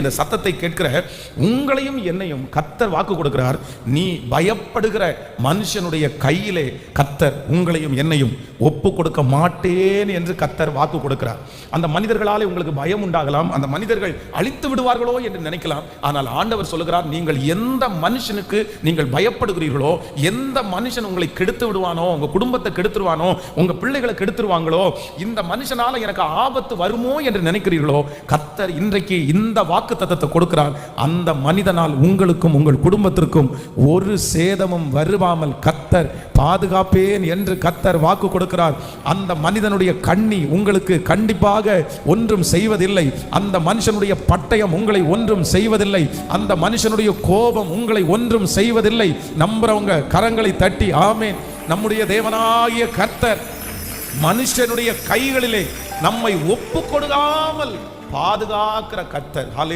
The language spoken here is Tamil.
இந்த சத்தத்தை கேட்கிற உங்களையும் என்னையும் கர்த்தர் வாக்கு கொடுக்கிறார். நீ பயப்படுகிற மனுஷனுடைய கையிலே கர்த்தர் உங்களையும் என்னையும் ஒப்பு கொடுக்க மாட்டேன் என்று கர்த்தர் வாக்கு கொடுக்கிறார். அந்த மனிதர்களாலே உங்களுக்கு பயம் உண்டாகலாம், அந்த மனிதர்கள் அழித்து விடுவார்களோ என்று நினைக்கலாம். ஆனால் ஆண்டவர் சொல்லுகிறார், நீங்கள் எந்த மனுஷனுக்கு நீங்கள் பயப்படுகிறீர்களோ, எந்த மனுஷன் உங்களை கெடுத்து விடுவானோ, உங்க குடும்பத்தை கெடுத்துருவானோ, உங்க பிள்ளைகளை கெடுத்துருவாங்களோ, இந்த மனுஷனால எனக்கு ஆபத்து வருமோ என்று நினைக்கிறீர்களோ, கர்த்தர் இன்றைக்கு இந்த வாக்கு தத்தத்தை கொடுக்கிறார். அந்த மனிதனால் உங்களுக்கும் உங்கள் குடும்பத்திற்கும் ஒரு சேதமும் வருவாமல் கர்த்தர் பாதுகாப்பேன் என்று கர்த்தர் வாக்கு கொடுக்கிறார். அந்த மனிதனுடைய கண்ணி உங்களுக்கு கண்டிப்பாக ஒன்றும் செய்வதில்லை. அந்த மனுஷனுடைய பட்டயம் உங்களை ஒன்றும் செய்வதில்லை. அந்த மனுஷனுடைய கோபம் உங்களை ஒன்றும் செய்வதில்லை. நம்புறவங்க கரங்களை தட்டி ஆமென். நம்முடைய தேவனாகிய கர்த்தர் மனுஷனுடைய கைகளிலே நம்மை ஒப்பு கொடுக்காமல் பாதுகாக்கிற கர்த்தர்.